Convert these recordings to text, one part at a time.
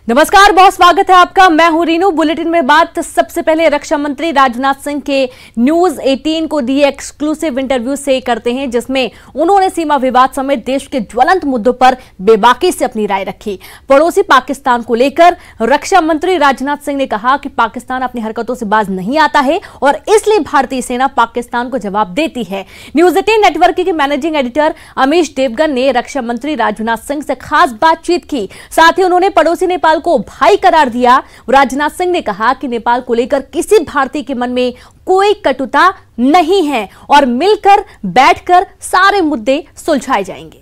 नमस्कार, बहुत स्वागत है आपका। मैं हूं रीनू। बुलेटिन में बात सबसे पहले रक्षा मंत्री राजनाथ सिंह के न्यूज 18 को दिए एक्सक्लूसिव इंटरव्यू से करते हैं, जिसमें उन्होंने सीमा विवाद समेत देश के ज्वलंत मुद्दों पर बेबाकी से अपनी राय रखी। पड़ोसी पाकिस्तान को लेकर रक्षा मंत्री राजनाथ सिंह ने कहा कि पाकिस्तान अपनी हरकतों से बाज नहीं आता है और इसलिए भारतीय सेना पाकिस्तान को जवाब देती है। न्यूज 18 नेटवर्क के मैनेजिंग एडिटर अमीश देवगन ने रक्षा मंत्री राजनाथ सिंह से खास बातचीत की। साथ ही उन्होंने पड़ोसी नेपाल को भाई करार दिया। राजनाथ सिंह ने कहा कि नेपाल को लेकर किसी भारतीय के मन में कोई कटुता नहीं है और मिलकर बैठकर सारे मुद्दे सुलझाए जाएंगे।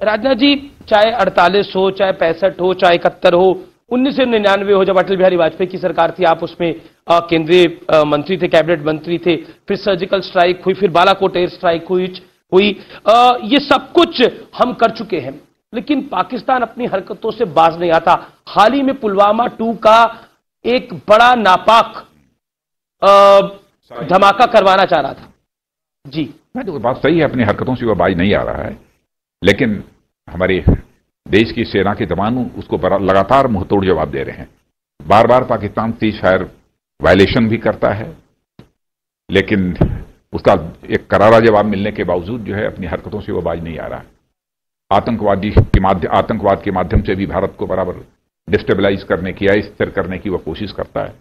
राजनाथ जी, चाहे 48 हो, चाहे 65 हो, चाहे 71 हो, 1999 हो, जब अटल बिहारी वाजपेयी की सरकार थी, आप उसमें केंद्रीय मंत्री थे, कैबिनेट मंत्री थे, फिर सर्जिकल स्ट्राइक हुई, फिर बालाकोट एयर स्ट्राइक हुई, ये सब कुछ हम कर चुके हैं, लेकिन पाकिस्तान अपनी हरकतों से बाज नहीं आता। हाल ही में पुलवामा 2 का एक बड़ा नापाक धमाका करवाना चाह रहा था। जी, तो बात सही है, अपनी हरकतों से वह बाज नहीं आ रहा है, लेकिन हमारे देश की सेना के जवान उसको लगातार मुंहतोड़ जवाब दे रहे हैं। बार बार पाकिस्तान सीज़फायर वायलेशन भी करता है, लेकिन उसका एक करारा जवाब मिलने के बावजूद जो है अपनी हरकतों से वो बाज नहीं आ रहा है। आतंकवाद के माध्यम से भी भारत को बराबर डिस्टेबलाइज करने की, अस्थिर करने की वो कोशिश करता है,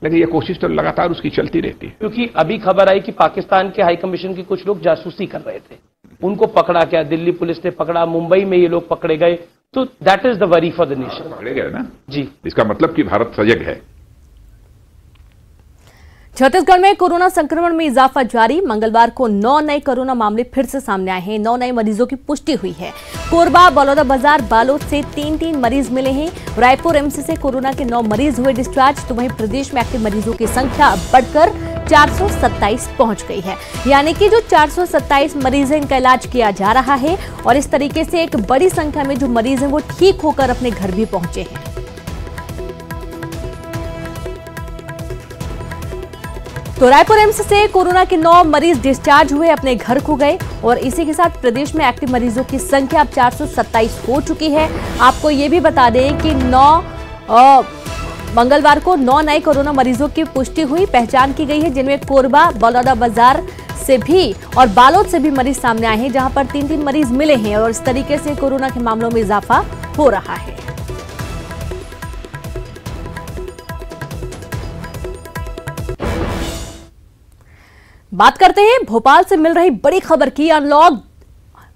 लेकिन ये कोशिश तो लगातार उसकी चलती रहती है। क्योंकि अभी खबर आई कि पाकिस्तान के हाई कमीशन के कुछ लोग जासूसी कर रहे थे, उनको पकड़ा क्या, दिल्ली पुलिस ने पकड़ा, मुंबई में ये लोग पकड़े गए, तो that is the worry for the nation. पकड़े गए ना जी, इसका मतलब कि भारत सजग है। छत्तीसगढ़ में कोरोना संक्रमण में इजाफा जारी। मंगलवार को 9 नए कोरोना मामले फिर से सामने आए हैं। 9 नए मरीजों की पुष्टि हुई है। कोरबा, बलौदाबाजार, बालोद से 3-3 मरीज मिले हैं। रायपुर एमसी से कोरोना के 9 मरीज हुए डिस्चार्ज। तो वहीं प्रदेश में एक्टिव मरीजों की संख्या बढ़कर 427 पहुंच गई है। यानी कि जो 427 मरीज हैं, इनका इलाज किया जा रहा है और इस तरीके से एक बड़ी संख्या में जो मरीज हैं वो ठीक होकर अपने घर भी पहुंचे हैं। तो रायपुर एम्स से कोरोना के 9 मरीज डिस्चार्ज हुए, अपने घर को गए और इसी के साथ प्रदेश में एक्टिव मरीजों की संख्या अब 427 हो चुकी है। आपको ये भी बता दें कि मंगलवार को 9 नए कोरोना मरीजों की पुष्टि हुई, पहचान की गई है, जिनमें कोरबा, बलौदाबाजार से भी और बालोद से भी मरीज सामने आए हैं, जहां पर 3-3 मरीज मिले हैं और इस तरीके से कोरोना के मामलों में इजाफा हो रहा है। बात करते हैं भोपाल से मिल रही बड़ी खबर की। अनलॉक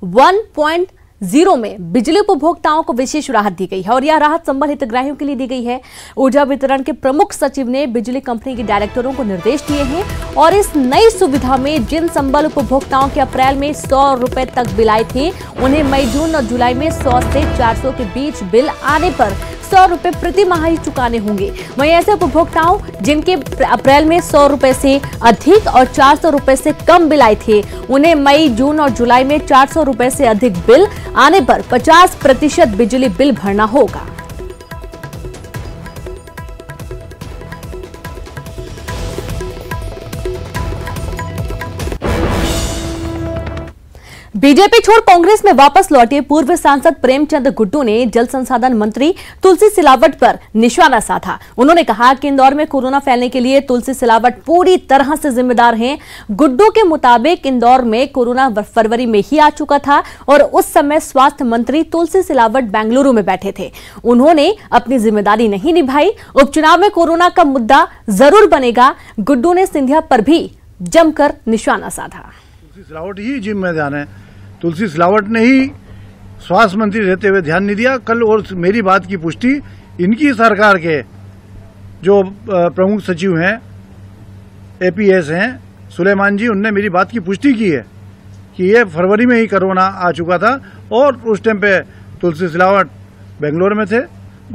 1.0 में बिजली उपभोक्ताओं को विशेष राहत दी गई है और यह राहत संबल हितग्राहियों के लिए दी गई है। ऊर्जा वितरण के प्रमुख सचिव ने बिजली कंपनी के डायरेक्टरों को निर्देश दिए हैं और इस नई सुविधा में जिन संबल उपभोक्ताओं के अप्रैल में 100 रुपए तक बिल आए थे, उन्हें मई, जून और जुलाई में 100 से 400 के बीच बिल आने पर 100 रुपए प्रति माह ही चुकाने होंगे। वहीं ऐसे उपभोक्ताओं जिनके अप्रैल में 100 रुपए से अधिक और 400 रुपए से कम बिल आए थे, उन्हें मई, जून और जुलाई में 400 रुपए से अधिक बिल आने पर 50% बिजली बिल भरना होगा। बीजेपी छोड़ कांग्रेस में वापस लौटे पूर्व सांसद प्रेमचंद गुड्डू ने जल संसाधन मंत्री तुलसी सिलावट पर निशाना साधा। उन्होंने कहा कि इंदौर में कोरोना फैलने के लिए तुलसी सिलावट पूरी तरह से जिम्मेदार हैं। गुड्डू के मुताबिक इंदौर में कोरोना फरवरी में ही आ चुका था और उस समय स्वास्थ्य मंत्री तुलसी सिलावट बेंगलुरु में बैठे थे। उन्होंने अपनी जिम्मेदारी नहीं निभाई। उपचुनाव में कोरोना का मुद्दा जरूर बनेगा। गुड्डू ने सिंधिया पर भी जमकर निशाना साधा। तुलसी सिलावट ही जिम्मेदार है। तुलसी सिलावट ने ही स्वास्थ्य मंत्री रहते हुए ध्यान नहीं दिया। कल और मेरी बात की पुष्टि इनकी सरकार के जो प्रमुख सचिव हैं, एपीएस हैं, सुलेमान जी, उनने मेरी बात की पुष्टि की है कि ये फरवरी में ही कोरोना आ चुका था और उस टाइम पे तुलसी सिलावट बेंगलोर में थे।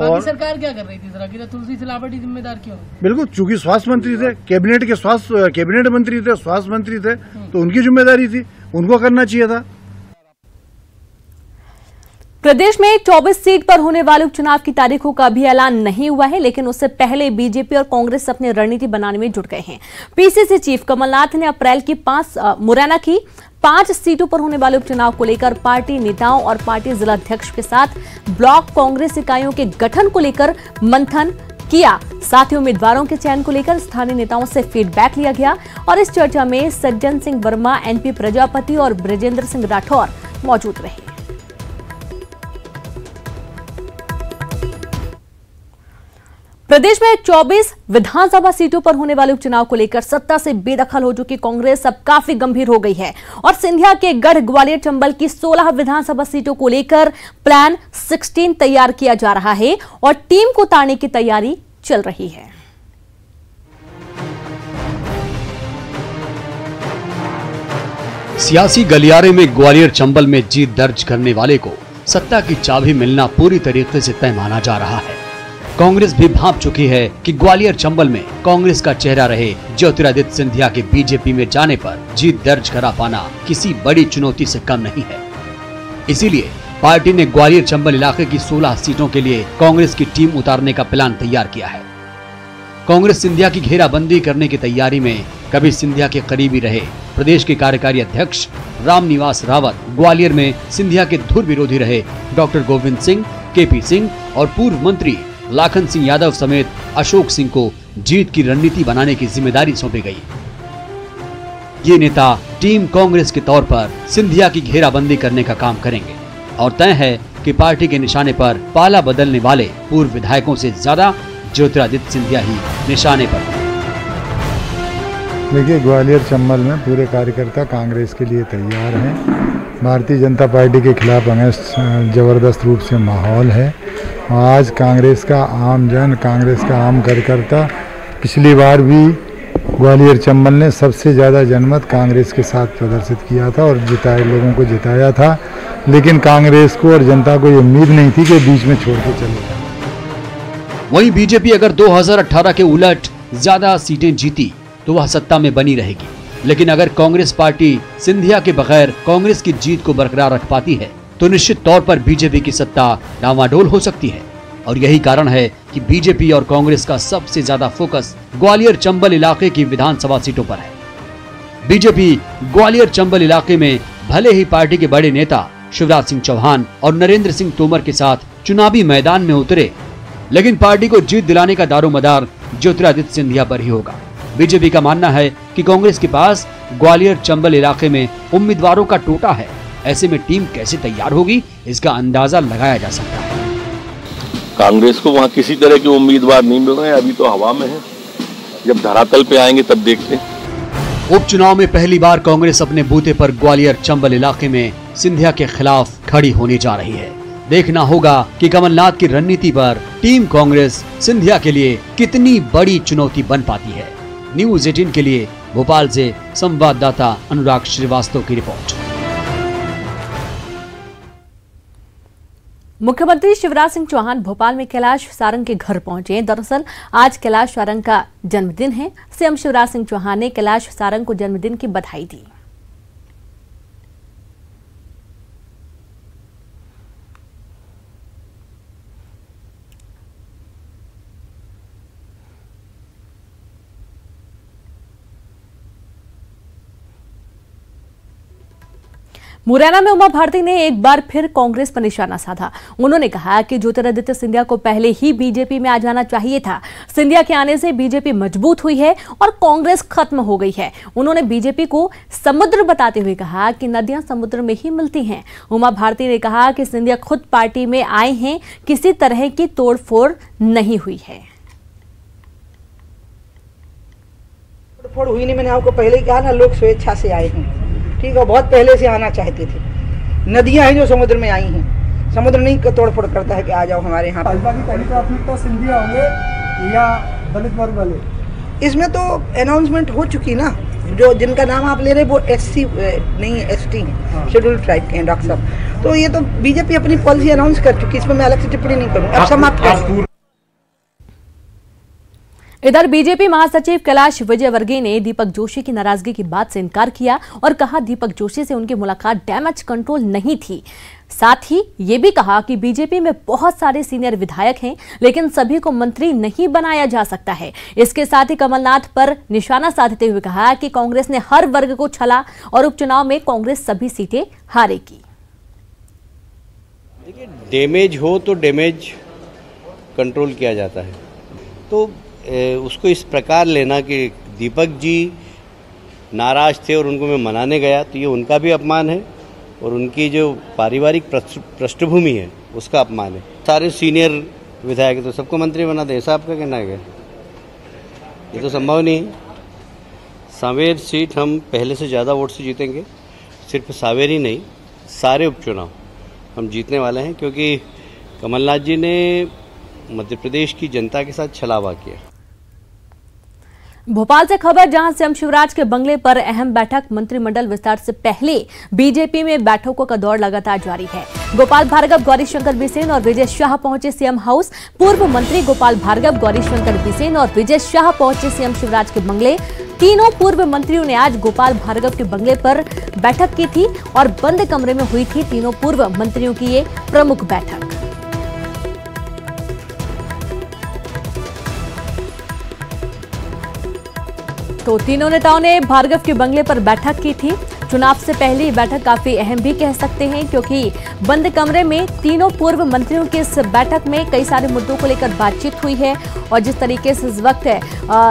और सरकार क्या कर रही थी जरा कि तुलसी सिलावट ही जिम्मेदार क्यों? बिल्कुल, चूंकि स्वास्थ्य मंत्री थे, कैबिनेट मंत्री थे, स्वास्थ्य मंत्री थे, तो उनकी जिम्मेदारी थी, उनको करना चाहिए था। प्रदेश में 24 सीट पर होने वाले उपचुनाव की तारीखों का अभी ऐलान नहीं हुआ है, लेकिन उससे पहले बीजेपी और कांग्रेस अपनी रणनीति बनाने में जुट गए हैं। पीसीसी चीफ कमलनाथ ने अप्रैल की 5 मुरैना की 5 सीटों पर होने वाले उपचुनाव को लेकर पार्टी नेताओं और पार्टी जिलाध्यक्ष के साथ ब्लॉक कांग्रेस इकाइयों के गठन को लेकर मंथन किया। साथ ही उम्मीदवारों के चयन को लेकर स्थानीय नेताओं से फीडबैक लिया गया और इस चर्चा में सज्जन सिंह वर्मा, एनपी प्रजापति और ब्रजेंद्र सिंह राठौर मौजूद रहे। प्रदेश में 24 विधानसभा सीटों पर होने वाले उपचुनाव को लेकर सत्ता से बेदखल हो चुकी कांग्रेस अब काफी गंभीर हो गई है और सिंधिया के गढ़, ग्वालियर, चंबल की 16 विधानसभा सीटों को लेकर प्लान 16 तैयार किया जा रहा है और टीम को उतारने की तैयारी चल रही है। सियासी गलियारे में ग्वालियर, चंबल में जीत दर्ज करने वाले को सत्ता की चाबी मिलना पूरी तरीके से तय माना जा रहा है। कांग्रेस भी भांप चुकी है कि ग्वालियर, चंबल में कांग्रेस का चेहरा रहे ज्योतिरादित्य सिंधिया के बीजेपी में जाने पर जीत दर्ज करा पाना किसी बड़ी चुनौती से कम नहीं है। इसीलिए पार्टी ने ग्वालियर, चंबल इलाके की 16 सीटों के लिए कांग्रेस की टीम उतारने का प्लान तैयार किया है। कांग्रेस सिंधिया की घेराबंदी करने की तैयारी में कभी सिंधिया के करीबी रहे प्रदेश के कार्यकारी अध्यक्ष रामनिवास रावत, ग्वालियर में सिंधिया के धुर विरोधी रहे डॉक्टर गोविंद सिंह, केपी सिंह और पूर्व मंत्री लाखन सिंह यादव समेत अशोक सिंह को जीत की रणनीति बनाने की जिम्मेदारी सौंपी गई। ये नेता टीम कांग्रेस के तौर पर सिंधिया की घेराबंदी करने का काम करेंगे और तय है कि पार्टी के निशाने पर पाला बदलने वाले पूर्व विधायकों से ज्यादा ज्योतिरादित्य सिंधिया ही निशाने पर। देखिए, ग्वालियर, चंबल में पूरे कार्यकर्ता कांग्रेस के लिए तैयार हैं। भारतीय जनता पार्टी के खिलाफ हमें जबरदस्त रूप से माहौल है। आज कांग्रेस का आम जन, कांग्रेस का आम कार्यकर्ता, पिछली बार भी ग्वालियर, चंबल ने सबसे ज़्यादा जनमत कांग्रेस के साथ प्रदर्शित किया था और लोगों को जिताया था। लेकिन कांग्रेस को और जनता को ये उम्मीद नहीं थी कि बीच में छोड़ के चले जाए। वहीं बीजेपी अगर 2018 के उलट ज्यादा सीटें जीती तो वह सत्ता में बनी रहेगी, लेकिन अगर कांग्रेस पार्टी सिंधिया के बगैर कांग्रेस की जीत को बरकरार रख पाती है तो निश्चित तौर पर बीजेपी की सत्ता डामाडोल हो सकती है। और यही कारण है कि बीजेपी और कांग्रेस का सबसे ज्यादा फोकस ग्वालियर, चंबल इलाके की विधानसभा सीटों पर है। बीजेपी ग्वालियर, चंबल इलाके में भले ही पार्टी के बड़े नेता शिवराज सिंह चौहान और नरेंद्र सिंह तोमर के साथ चुनावी मैदान में उतरे, लेकिन पार्टी को जीत दिलाने का दारोमदार ज्योतिरादित्य सिंधिया पर ही होगा। बीजेपी का मानना है कि कांग्रेस के पास ग्वालियर, चंबल इलाके में उम्मीदवारों का टोटा है। ऐसे में टीम कैसे तैयार होगी, इसका अंदाजा लगाया जा सकता है। कांग्रेस को वहां किसी तरह के उम्मीदवार नहीं मिल रहे हैं, अभी तो हवा में है। जब धरातल पे आएंगे तब देखते हैं। उपचुनाव में पहली बार कांग्रेस अपने बूते पर ग्वालियर, चंबल इलाके में सिंधिया के खिलाफ खड़ी होने जा रही है। देखना होगा कि कमलनाथ की रणनीति पर टीम कांग्रेस सिंधिया के लिए कितनी बड़ी चुनौती बन पाती है। न्यूज़ 18 के लिए भोपाल से संवाददाता अनुराग श्रीवास्तव की रिपोर्ट। मुख्यमंत्री शिवराज सिंह चौहान भोपाल में कैलाश सारंग के घर पहुंचे। दरअसल आज कैलाश सारंग का जन्मदिन है। सीएम शिवराज सिंह चौहान ने कैलाश सारंग को जन्मदिन की बधाई दी। मुरैना में उमा भारती ने एक बार फिर कांग्रेस पर निशाना साधा। उन्होंने कहा कि ज्योतिरादित्य सिंधिया को पहले ही बीजेपी में आ जाना चाहिए था। सिंधिया के आने से बीजेपी मजबूत हुई है और कांग्रेस खत्म हो गई है। उन्होंने बीजेपी को समुद्र बताते हुए कहा कि नदियां समुद्र में ही मिलती हैं। उमा भारती ने कहा कि सिंधिया खुद पार्टी में आए हैं, किसी तरह की तोड़फोड़ नहीं हुई है। तोड़फोड़ हुई नहीं, मैंने आपको पहले कहा ना, लोग स्वेच्छा से आए हैं। ठीक है, बहुत पहले से आना चाहते थे। नदियां हैं जो समुद्र में आई हैं, समुद्र नहीं तोड़फोड़ करता है कि आ जाओ हमारे यहाँ। भाजपा की पहली प्राथमिकता सिंधिया होंगे या दलित वर्ग वाले? इसमें तो अनाउंसमेंट हो चुकी ना, जो जिनका नाम आप ले रहे हैं वो SC नहीं ST है, शेड्यूल्ड ट्राइब के हैं डॉक्टर साहब। तो ये तो बीजेपी अपनी पॉलिसी अनाउंस कर चुकी है, इसमें मैं अलग से टिप्पणी नहीं करूँगा। अब समाप्त कर। इधर बीजेपी महासचिव कैलाश विजयवर्गीय ने दीपक जोशी की नाराजगी की बात से इनकार किया और कहा दीपक जोशी से उनकी मुलाकात डैमेज कंट्रोल नहीं थी। साथ ही ये भी कहा कि बीजेपी में बहुत सारे सीनियर विधायक हैं, लेकिन सभी को मंत्री नहीं बनाया जा सकता है। इसके साथ ही कमलनाथ पर निशाना साधते हुए कहा कि कांग्रेस ने हर वर्ग को छला और उपचुनाव में कांग्रेस सभी सीटें हारेगी। देखिए, डैमेज हो तो डैमेज कंट्रोल किया जाता है, तो उसको इस प्रकार लेना कि दीपक जी नाराज थे और उनको मैं मनाने गया, तो ये उनका भी अपमान है और उनकी जो पारिवारिक पृष्ठभूमि है उसका अपमान है। सारे सीनियर विधायक तो सबको मंत्री बना दे, ऐसा आपका कहना है? ये तो संभव नहीं है। सांवेर सीट हम पहले से ज़्यादा वोट से जीतेंगे। सिर्फ सांवेर ही नहीं, सारे उपचुनाव हम जीतने वाले हैं, क्योंकि कमलनाथ जी ने मध्य प्रदेश की जनता के साथ छलावा किया। भोपाल से खबर, जहां सीएम शिवराज के बंगले पर अहम बैठक। मंत्रिमंडल विस्तार से पहले बीजेपी में बैठकों का दौर लगातार जारी है। गोपाल भार्गव, गौरीशंकर बिसेन और विजय शाह पहुंचे सीएम हाउस। पूर्व मंत्री गोपाल भार्गव, गौरीशंकर बिसेन और विजय शाह पहुंचे सीएम शिवराज के बंगले। तीनों पूर्व मंत्रियों ने आज गोपाल भार्गव के बंगले पर बैठक की थी और बंद कमरे में हुई थी तीनों पूर्व मंत्रियों की ये प्रमुख बैठक। तो तीनों नेताओं ने भार्गव के बंगले पर बैठक की थी। चुनाव से पहले ये बैठक काफी अहम भी कह सकते हैं, क्योंकि बंद कमरे में तीनों पूर्व मंत्रियों की इस बैठक में कई सारे मुद्दों को लेकर बातचीत हुई है। और जिस तरीके से इस वक्त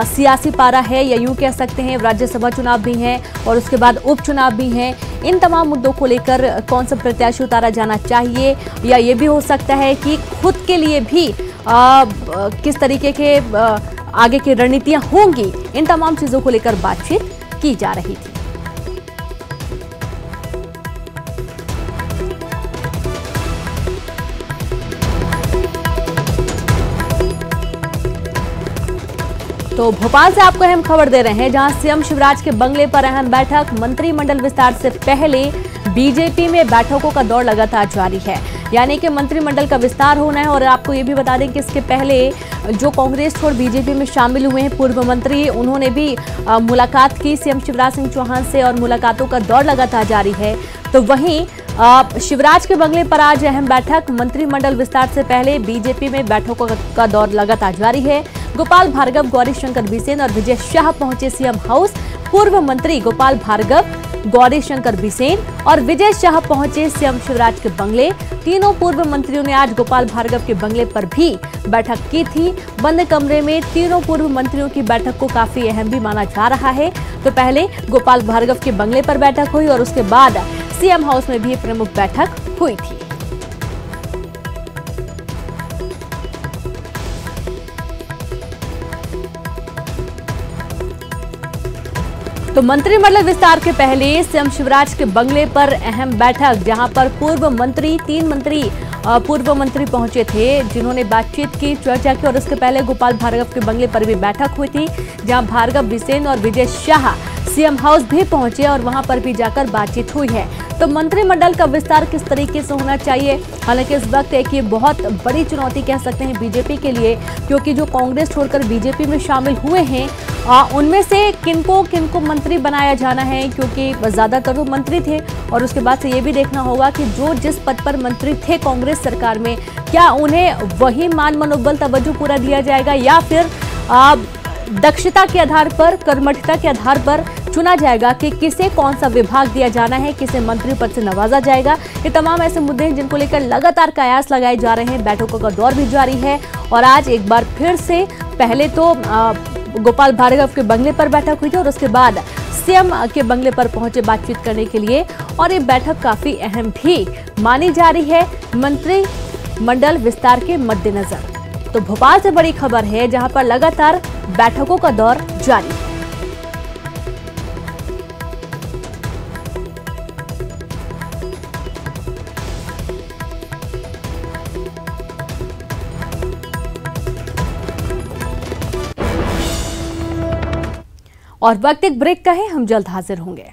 सियासी पारा है, या यूं कह सकते हैं राज्यसभा चुनाव भी है और उसके बाद उपचुनाव भी है, इन तमाम मुद्दों को लेकर कौन सा प्रत्याशी उतारा जाना चाहिए, या ये भी हो सकता है कि खुद के लिए भी किस तरीके के आगे की रणनीतियां होंगी, इन तमाम चीजों को लेकर बातचीत की जा रही थी। तो भोपाल से आपको अहम खबर दे रहे हैं, जहां सीएम शिवराज के बंगले पर अहम बैठक। मंत्रिमंडल विस्तार से पहले बीजेपी में बैठकों का दौर लगातार जारी है, यानी कि मंत्रिमंडल का विस्तार होना है। और आपको ये भी बता दें कि इसके पहले जो कांग्रेस छोड़ बीजेपी में शामिल हुए हैं पूर्व मंत्री, उन्होंने भी मुलाकात की सीएम शिवराज सिंह चौहान से और मुलाकातों का दौर लगातार जारी है। तो वहीं शिवराज के बंगले पर आज अहम बैठक। मंत्रिमंडल विस्तार से पहले बीजेपी में बैठकों का दौर लगातार जारी है। गोपाल भार्गव, गौरीशंकर बिसेन और विजय शाह पहुंचे सीएम हाउस। पूर्व मंत्री गोपाल भार्गव, गौरीशंकर बिसेन और विजय शाह पहुंचे सीएम शिवराज के बंगले। तीनों पूर्व मंत्रियों ने आज गोपाल भार्गव के बंगले पर भी बैठक की थी। बंद कमरे में तीनों पूर्व मंत्रियों की बैठक को काफी अहम भी माना जा रहा है। तो पहले गोपाल भार्गव के बंगले पर बैठक हुई और उसके बाद सीएम हाउस में भी प्रमुख बैठक हुई थी। तो मंत्रिमंडल विस्तार के पहले सीएम शिवराज के बंगले पर अहम बैठक, जहां पर तीन पूर्व मंत्री पहुंचे थे, जिन्होंने बातचीत की, चर्चा की। और इसके पहले गोपाल भार्गव के बंगले पर भी बैठक हुई थी, जहां भार्गव, बिसेन और विजय शाह सीएम हाउस भी पहुंचे और वहां पर भी जाकर बातचीत हुई है। तो मंत्रिमंडल का विस्तार किस तरीके से होना चाहिए, हालांकि इस वक्त एक ये बहुत बड़ी चुनौती कह सकते हैं बीजेपी के लिए, क्योंकि जो कांग्रेस छोड़कर बीजेपी में शामिल हुए हैं उनमें से किनको मंत्री बनाया जाना है, क्योंकि ज्यादातर वो मंत्री थे। और उसके बाद से ये भी देखना होगा कि जो जिस पद पर मंत्री थे कांग्रेस सरकार में, क्या उन्हें वही मान मनोबल तवज्जो पूरा दिया जाएगा, या फिर दक्षता के आधार पर, कर्मठता के आधार पर चुना जाएगा कि किसे कौन सा विभाग दिया जाना है, किसे मंत्री पद से नवाजा जाएगा। ये तमाम ऐसे मुद्दे हैं जिनको लेकर लगातार कयास लगाए जा रहे हैं। बैठकों का दौर भी जारी है और आज एक बार फिर से पहले तो गोपाल भार्गव के बंगले पर बैठक हुई थी और उसके बाद सीएम के बंगले पर पहुंचे बातचीत करने के लिए। और ये बैठक काफी अहम भी मानी जा रही है मंत्रिमंडल विस्तार के मद्देनजर। तो भोपाल से बड़ी खबर है, जहां पर लगातार बैठकों का दौर जारी है। और वक्त एक ब्रेक का है, हम जल्द हाजिर होंगे।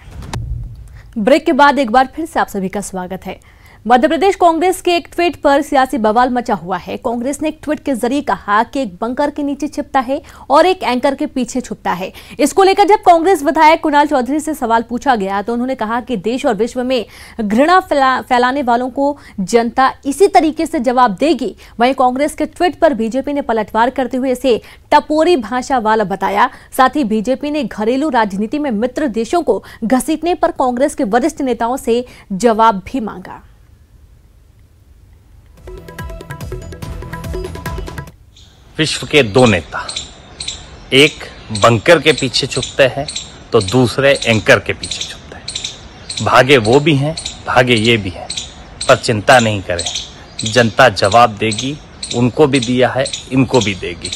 ब्रेक के बाद एक बार फिर से आप सभी का स्वागत है। मध्य प्रदेश कांग्रेस के एक ट्वीट पर सियासी बवाल मचा हुआ है। कांग्रेस ने एक ट्वीट के जरिए कहा कि एक बंकर के नीचे छिपता है और एक एंकर के पीछे छुपता है। इसको लेकर जब कांग्रेस विधायक कुणाल चौधरी से सवाल पूछा गया तो उन्होंने कहा कि देश और विश्व में घृणा फैलाने वालों को जनता इसी तरीके से जवाब देगी। वहीं कांग्रेस के ट्वीट पर बीजेपी ने पलटवार करते हुए इसे टपोरी भाषा वाला बताया। साथ ही बीजेपी ने घरेलू राजनीति में मित्र देशों को घसीटने पर कांग्रेस के वरिष्ठ नेताओं से जवाब भी मांगा। विश्व के दो नेता एक बंकर के पीछे छुपते हैं तो दूसरे एंकर के पीछे छुपते हैं। भागे वो भी हैं, भागे ये भी हैं, पर चिंता नहीं करें, जनता जवाब देगी। उनको भी दिया है, इनको भी देगी।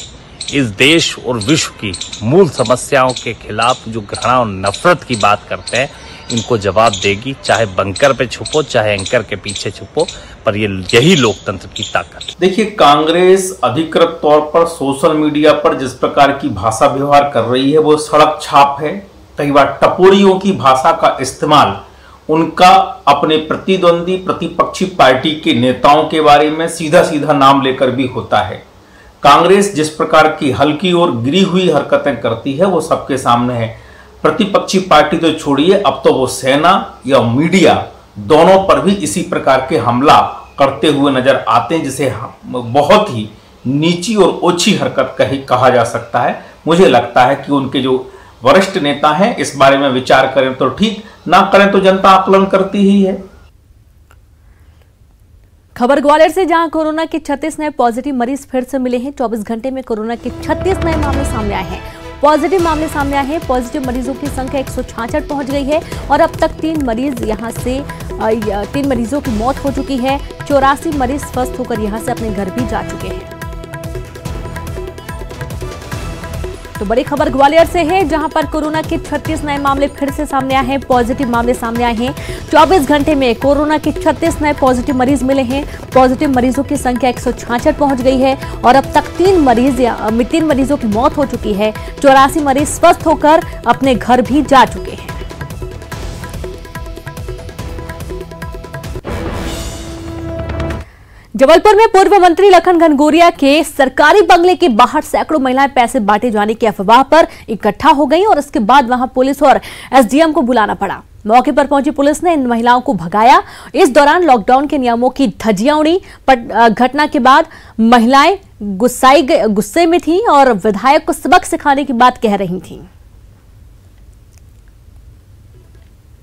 इस देश और विश्व की मूल समस्याओं के खिलाफ जो घृणा और नफरत की बात करते हैं, इनको जवाब देगी। चाहे बंकर पे छुपो, चाहे एंकर के पीछे छुपो, पर यही लोकतंत्र की ताकत है। देखिए, कांग्रेस अधिकृत तौर पर सोशल मीडिया पर जिस प्रकार की भाषा व्यवहार कर रही है वो सड़क छाप है। कई बार टपोरियों की भाषा का इस्तेमाल उनका अपने प्रतिद्वंदी प्रतिपक्षी पार्टी के नेताओं के बारे में सीधा सीधा नाम लेकर भी होता है। कांग्रेस जिस प्रकार की हल्की और गिरी हुई हरकतें करती है वो सबके सामने है। प्रतिपक्षी पार्टी तो छोड़िए, अब तो वो सेना या मीडिया दोनों पर भी इसी प्रकार के हमला करते हुए नजर आते हैं, जिसे बहुत ही नीची और ओछी हरकत कहा जा सकता है। मुझे लगता है कि उनके जो वरिष्ठ नेता हैं इस बारे में विचार करें तो ठीक, ना करें तो जनता आकलन करती ही है। खबर ग्वालियर से, जहां कोरोना के 36 नए पॉजिटिव मरीज फिर से मिले हैं। 24 घंटे में कोरोना के 36 नए मामले सामने आए हैं। पॉजिटिव मामले सामने आए हैं। पॉजिटिव मरीजों की संख्या 166 पहुंच गई है और अब तक 3 मरीजों की मौत हो चुकी है। 84 मरीज स्वस्थ होकर यहां से अपने घर भी जा चुके हैं। तो बड़ी खबर ग्वालियर से है, जहां पर कोरोना के 36 नए मामले फिर से सामने आए हैं। पॉजिटिव मामले सामने आए हैं। 24 घंटे में कोरोना के 36 नए पॉजिटिव मरीज मिले हैं। पॉजिटिव मरीजों की संख्या 166 पहुंच गई है और अब तक 3 मरीजों की मौत हो चुकी है। 84 मरीज स्वस्थ होकर अपने घर भी जा चुके हैं। जबलपुर में पूर्व मंत्री लखन घनघोरिया के सरकारी बंगले के बाहर सैकड़ों महिलाएं पैसे बांटे जाने की अफवाह पर इकट्ठा हो गईं और इसके बाद वहां पुलिस और एसडीएम को बुलाना पड़ा। मौके पर पहुंची पुलिस ने इन महिलाओं को भगाया। इस दौरान लॉकडाउन के नियमों की धज्जियां उड़ी। घटना के बाद महिलाएं गुस्से में थीं और विधायक को सबक सिखाने की बात कह रही थीं।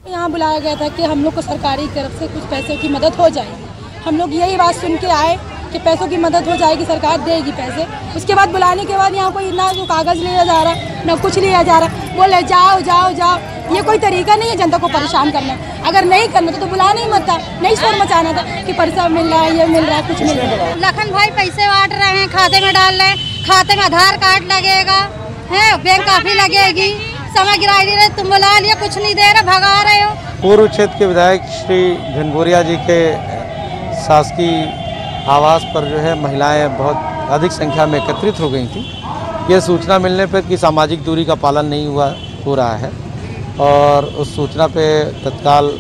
यहाँ बुलाया गया था कि हम लोग को सरकारी तरफ से कुछ पैसों की मदद हो जाएगी। हम लोग यही बात सुन के आए कि पैसों की मदद हो जाएगी, सरकार देगी पैसे। उसके बाद बुलाने के बाद यहाँ कोई ना जो कागज़ लिया जा रहा ना कुछ लिया जा रहा, बोले जाओ जाओ जाओ। ये कोई तरीका नहीं है जनता को परेशान करना। अगर नहीं करना तो बुलाना ही मत था, नहीं शोर मचाना था कि पैसा मिल रहा है, ये मिल रहा है, कुछ मिल रहा है। लखन भाई पैसे बांट रहे हैं, खाते में डाल रहे हैं, खाते में आधार कार्ड लगेगा है, बैंक काफी लगेगी, समय गिराई दे रहे, तुम बुला लिया, कुछ नहीं दे रहे, भगा रहे हो। पूर्व क्षेत्र के विधायक श्री घनघोरिया जी के शासकीय आवास पर जो है महिलाएं बहुत अधिक संख्या में एकत्रित हो गई थी। ये सूचना मिलने पर कि सामाजिक दूरी का पालन नहीं हो रहा है और उस सूचना पे तत्काल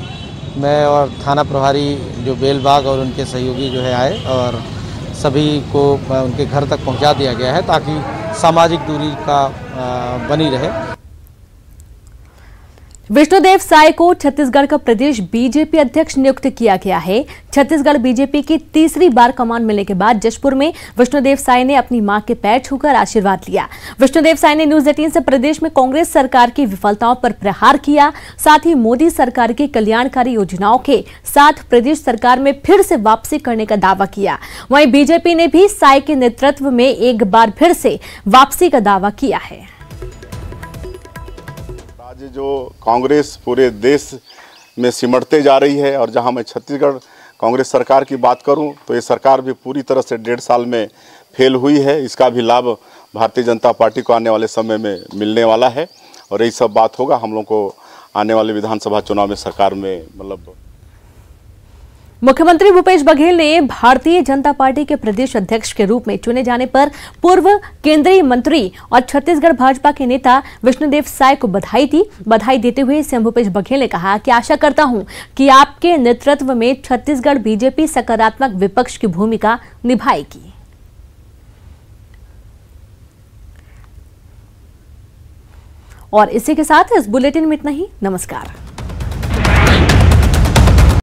मैं और थाना प्रभारी जो बेलबाग और उनके सहयोगी जो है आए और सभी को उनके घर तक पहुंचा दिया गया है ताकि सामाजिक दूरी का बनी रहे। विष्णुदेव साय को छत्तीसगढ़ का प्रदेश बीजेपी अध्यक्ष नियुक्त किया गया है। छत्तीसगढ़ बीजेपी की तीसरी बार कमान मिलने के बाद जशपुर में विष्णुदेव साय ने अपनी मां के पैर छूकर आशीर्वाद लिया। विष्णुदेव साय ने न्यूज 18 से प्रदेश में कांग्रेस सरकार की विफलताओं पर प्रहार किया। साथ ही मोदी सरकार की कल्याणकारी योजनाओं के साथ प्रदेश सरकार में फिर से वापसी करने का दावा किया। वहीं बीजेपी ने भी साय के नेतृत्व में एक बार फिर से वापसी का दावा किया है। जो कांग्रेस पूरे देश में सिमटते जा रही है और जहां मैं छत्तीसगढ़ कांग्रेस सरकार की बात करूं तो ये सरकार भी पूरी तरह से 1.5 साल में फेल हुई है। इसका भी लाभ भारतीय जनता पार्टी को आने वाले समय में मिलने वाला है और यही सब बात होगा हम लोग को आने वाले विधानसभा चुनाव में सरकार में मुख्यमंत्री भूपेश बघेल ने भारतीय जनता पार्टी के प्रदेश अध्यक्ष के रूप में चुने जाने पर पूर्व केंद्रीय मंत्री और छत्तीसगढ़ भाजपा के नेता विष्णुदेव साय को बधाई दी। बधाई देते हुए सीएम भूपेश बघेल ने कहा कि आशा करता हूं कि आपके नेतृत्व में छत्तीसगढ़ बीजेपी सकारात्मक विपक्ष की भूमिका निभाएगी। और इसी के साथ इस बुलेटिन में इतना ही। नमस्कार।